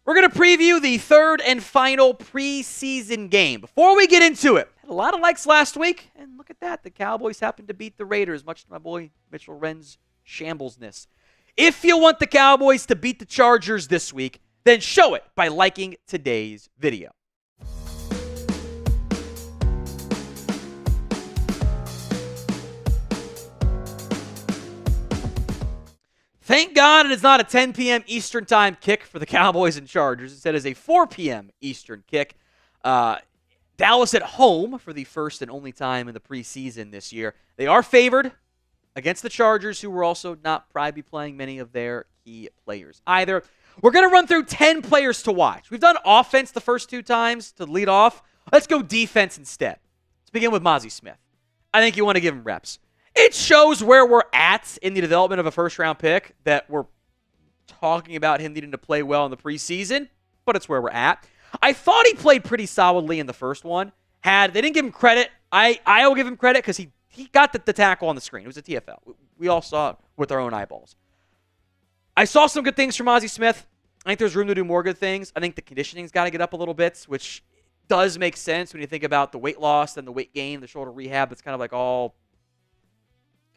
We're going to preview the third and final preseason game. Before we get into it, had a lot of likes last week, and look at that. The Cowboys happened to beat the Raiders, much to my boy Mitchell Wren's shamblesness. If you want the Cowboys to beat the Chargers this week, then show it by liking today's video. Thank God it is not a 10 p.m. Eastern time kick for the Cowboys and Chargers. Instead, it is a 4 p.m. Eastern kick. Dallas at home for the first and only time in the preseason this year. They are favored against the Chargers, who will also not probably be playing many of their key players either. We're going to run through 10 players to watch. We've done offense the first 2 times to lead off. Let's go defense instead. Let's begin with Mazi Smith. I think you want to give him reps. It shows where we're at in the development of a first-round pick that we're talking about him needing to play well in the preseason, but it's where we're at. I thought he played pretty solidly in the first one. They didn't give him credit. I will give him credit because he got the tackle on the screen. It was a TFL. We all saw it with our own eyeballs. I saw some good things from Mazi Smith. I think there's room to do more good things. I think the conditioning's got to get up a little bit, which does make sense when you think about the weight loss and the weight gain, the shoulder rehab. It's kind of like all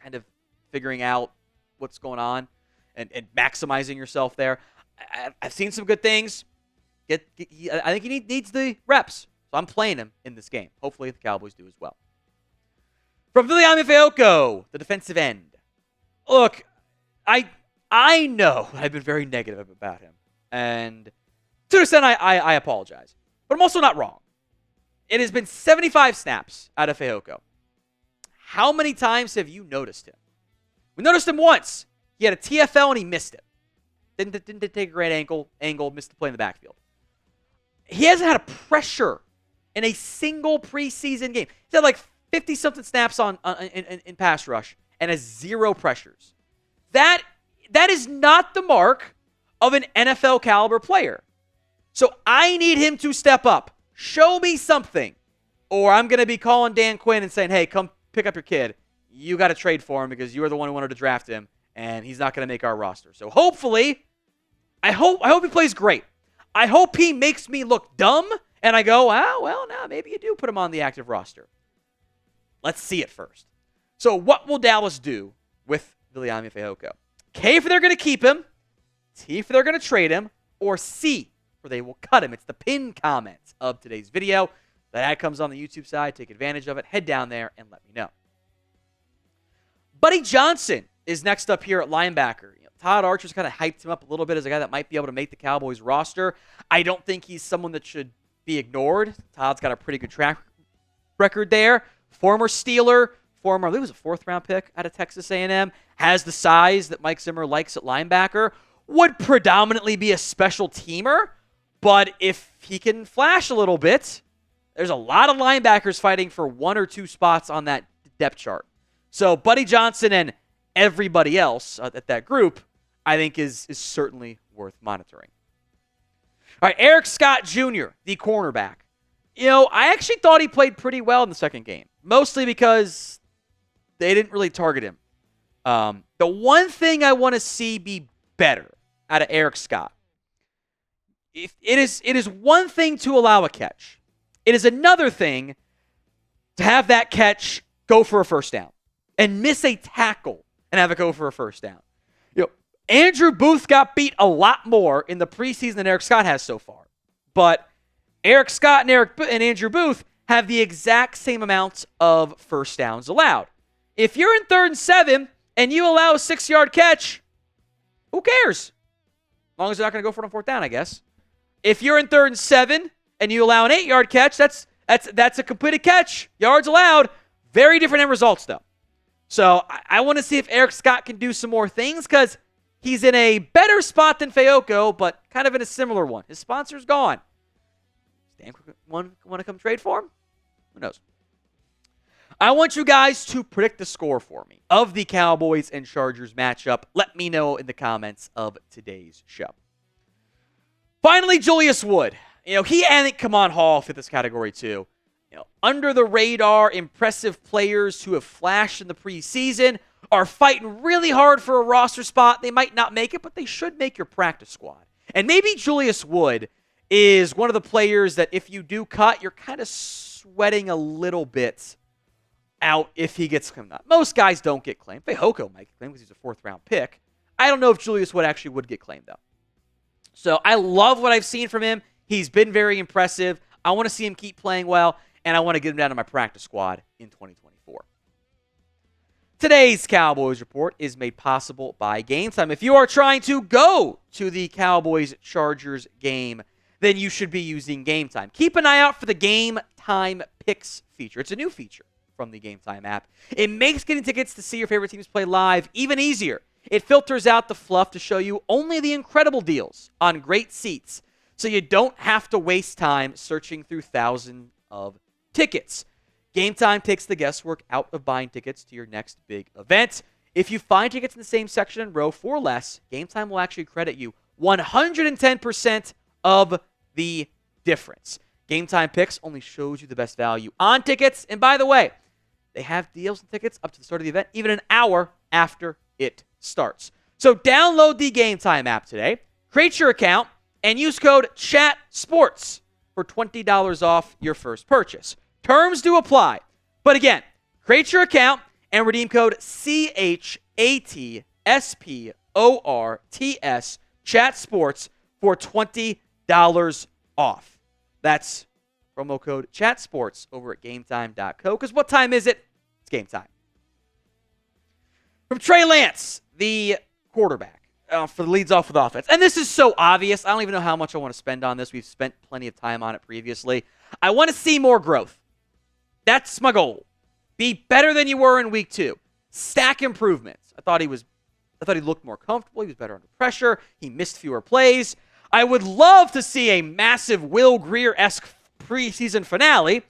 kind of figuring out what's going on and maximizing yourself there. I've seen some good things. I think he needs the reps. So I'm playing him in this game. Hopefully the Cowboys do as well. From Viliami Fehoko, the defensive end. Look, I know I've been very negative about him. And to an extent, I apologize. But I'm also not wrong. It has been 75 snaps out of Fehoko. How many times have you noticed him? We noticed him once. He had a TFL and he missed it. Didn't take a great angle, missed the play in the backfield. He hasn't had a pressure in a single preseason game. He's had like 50-something snaps in pass rush and has 0 pressures. That is not the mark of an NFL caliber player. So I need him to step up. Show me something. Or I'm going to be calling Dan Quinn and saying, hey, come pick up your kid. You got to trade for him because you are the one who wanted to draft him, and he's not going to make our roster. So hopefully, I hope he plays great. I hope he makes me look dumb, and I go, maybe you do put him on the active roster. Let's see it first. So what will Dallas do with Viliami Fehoko? K, if they're going to keep him, T, if they're going to trade him, or C, where they will cut him. It's the pinned comment of today's video. That ad comes on the YouTube side. Take advantage of it. Head down there and let me know. Buddy Johnson is next up here at linebacker. Todd Archer's kind of hyped him up a little bit as a guy that might be able to make the Cowboys roster. I don't think he's someone that should be ignored. Todd's got a pretty good track record there. Former Steeler, I believe it was a 4th-round pick out of Texas A&M. Has the size that Mike Zimmer likes at linebacker. Would predominantly be a special teamer, but if he can flash a little bit, there's a lot of linebackers fighting for 1 or 2 spots on that depth chart. So Buddy Johnson and everybody else at that group, I think, is certainly worth monitoring. All right, Eric Scott Jr., the cornerback. I actually thought he played pretty well in the second game, mostly because they didn't really target him. The one thing I want to see be better out of Eric Scott, it is one thing to allow a catch. It is another thing to have that catch go for a first down and miss a tackle and have it go for a first down. Andrew Booth got beat a lot more in the preseason than Eric Scott has so far. But Eric Scott and Andrew Booth have the exact same amount of first downs allowed. If you're in 3rd and 7 and you allow a 6-yard catch, who cares? As long as they're not going to go for it on 4th down, I guess. If you're in 3rd and 7 and you allow an 8-yard catch, that's a completed catch. Yards allowed. Very different end results, though. So I want to see if Eric Scott can do some more things because he's in a better spot than Fehoko, but kind of in a similar one. His sponsor's gone. Does Dan want to come trade for him? Who knows? I want you guys to predict the score for me of the Cowboys and Chargers matchup. Let me know in the comments of today's show. Finally, Julius Wood. He and Kamon Hall fit this category too. Under the radar, impressive players who have flashed in the preseason are fighting really hard for a roster spot. They might not make it, but they should make your practice squad. And maybe Julius Wood is one of the players that if you do cut, you're kind of sweating a little bit out if he gets claimed. Most guys don't get claimed. Fehoko might get claimed because he's a fourth-round pick. I don't know if Julius Wood actually would get claimed, though. So I love what I've seen from him. He's been very impressive. I want to see him keep playing well, and I want to get him down to my practice squad in 2024. Today's Cowboys Report is made possible by Game Time. If you are trying to go to the Cowboys-Chargers game, then you should be using Game Time. Keep an eye out for the Game Time Picks feature. It's a new feature from the Game Time app. It makes getting tickets to see your favorite teams play live even easier. It filters out the fluff to show you only the incredible deals on great seats, so you don't have to waste time searching through thousands of tickets. Game Time takes the guesswork out of buying tickets to your next big event. If you find tickets in the same section and row for less, Game Time will actually credit you 110% of the difference. Game Time Picks only shows you the best value on tickets. And by the way, they have deals and tickets up to the start of the event, even an hour after it starts. So download the Game Time app today, create your account, and use code CHATSPORTS for $20 off your first purchase. Terms do apply. But again, create your account and redeem code CHATSPORTS, CHATSPORTS, for $20 off. That's promo code CHATSPORTS over at GameTime.co. Because what time is it? It's game time. From Trey Lance, the quarterback, for the leads off with offense. And this is so obvious. I don't even know how much I want to spend on this. We've spent plenty of time on it previously. I want to see more growth. That's my goal. Be better than you were in week 2. Stack improvements. I thought he looked more comfortable. He was better under pressure. He missed fewer plays. I would love to see a massive Will Grier-esque preseason finale.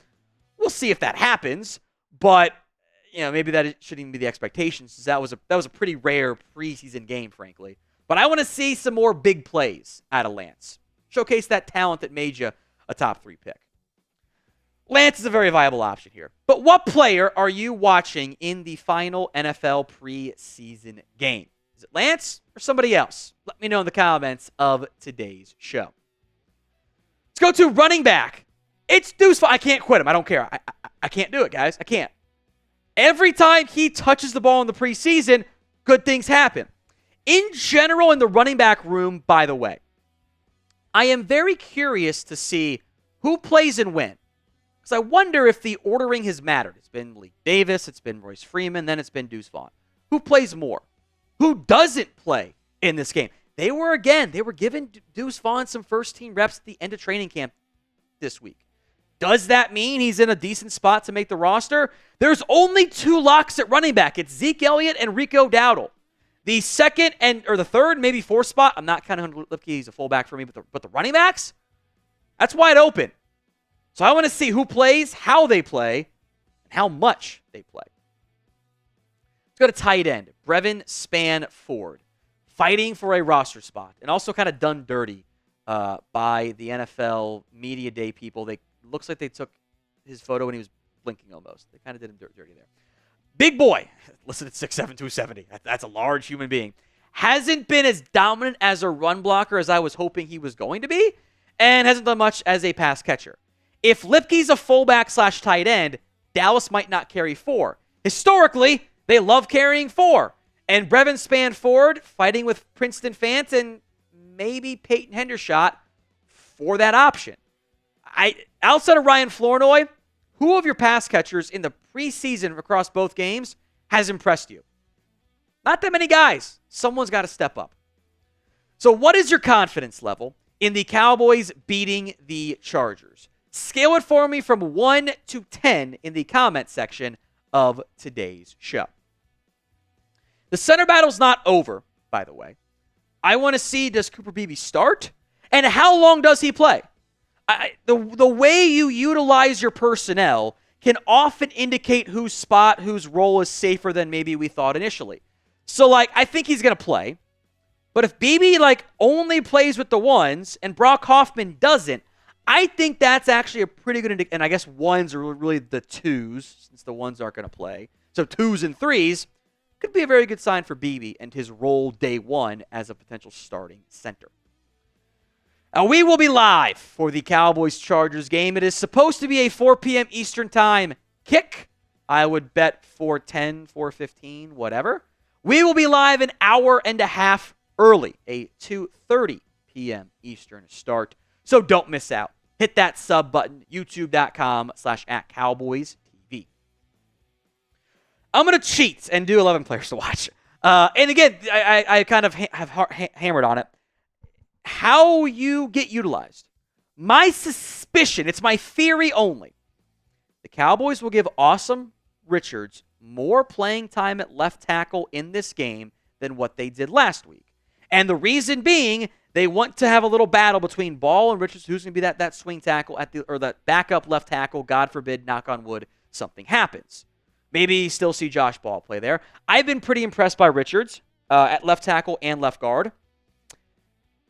We'll see if that happens, but maybe that shouldn't even be the expectation, since that was a pretty rare preseason game, frankly. But I want to see some more big plays out of Lance. Showcase that talent that made you a top 3 pick. Lance is a very viable option here. But what player are you watching in the final NFL preseason game? Is it Lance or somebody else? Let me know in the comments of today's show. Let's go to running back. It's Deuce Vaughn. I can't quit him. I don't care. I can't do it, guys. I can't. Every time he touches the ball in the preseason, good things happen. In general, in the running back room, by the way, I am very curious to see who plays and when. Because I wonder if the ordering has mattered. It's been Malik Davis, it's been Royce Freeman, then it's been Deuce Vaughn. Who plays more? Who doesn't play in this game? They were giving Deuce Vaughn some first-team reps at the end of training camp this week. Does that mean he's in a decent spot to make the roster? There's only 2 locks at running back. It's Zeke Elliott and Rico Dowdle. The second or the third, maybe 4th spot, I'm not counting Lipke. He's a fullback for me, but the running backs, that's wide open. So I want to see who plays, how they play, and how much they play. Let's go to tight end. Brevyn Spann-Ford, fighting for a roster spot, and also kind of done dirty by the NFL Media Day people. Looks like they took his photo when he was blinking almost. They kind of did him dirty there. Big boy, listed at 6'7", 270. That's a large human being. Hasn't been as dominant as a run blocker as I was hoping he was going to be, and hasn't done much as a pass catcher. If Lipke's a fullback / tight end, Dallas might not carry 4. Historically, they love carrying 4. And Brevyn Spann-Ford fighting with Princeton Fant and maybe Peyton Hendershot for that option. Outside of Ryan Flournoy, who of your pass catchers in the preseason across both games has impressed you? Not that many guys. Someone's got to step up. So what is your confidence level in the Cowboys beating the Chargers? Scale it for me from 1 to 10 in the comment section of today's show. The center battle's not over, by the way. I want to see, does Cooper Beebe start? And how long does he play? The way you utilize your personnel can often indicate whose spot, whose role is safer than maybe we thought initially. So, I think he's going to play. But if Beebe, only plays with the 1s and Brock Hoffman doesn't, I think that's actually a pretty good indicator. And I guess 1s are really the 2s, since the 1s aren't going to play. So 2s and 3s could be a very good sign for Beebe and his role day 1 as a potential starting center. We will be live for the Cowboys-Chargers game. It is supposed to be a 4 p.m. Eastern Time kick. I would bet 4:10, 4:15, whatever. We will be live an hour and a half early, a 2:30 p.m. Eastern start. So don't miss out. Hit that sub button, youtube.com/@CowboysTV. I'm going to cheat and do 11 players to watch. And again, I kind of have hammered on it. How you get utilized. My suspicion, it's my theory only, the Cowboys will give Asim Richards more playing time at left tackle in this game than what they did last week. And the reason being, they want to have a little battle between Ball and Richards, who's going to be that swing tackle or that backup left tackle. God forbid, knock on wood, something happens. Maybe still see Josh Ball play there. I've been pretty impressed by Richards at left tackle and left guard.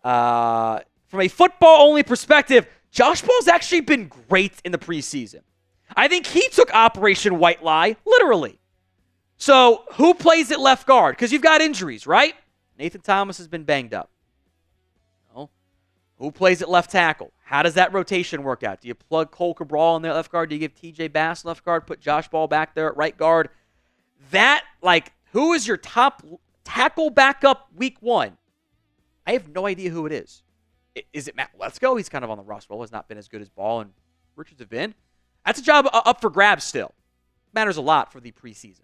From a football-only perspective, Josh Ball's actually been great in the preseason. I think he took Operation White Lie, literally. So, who plays at left guard? Because you've got injuries, right? Nathan Thomas has been banged up. No. Who plays at left tackle? How does that rotation work out? Do you plug Cole Cabral in there at left guard? Do you give TJ Bass left guard? Put Josh Ball back there at right guard? Who is your top tackle backup week one? I have no idea who it is. Is it Matt Letzko? He's kind of on the roster. Has not been as good as Ball and Richards have been. That's a job up for grabs still. Matters a lot for the preseason.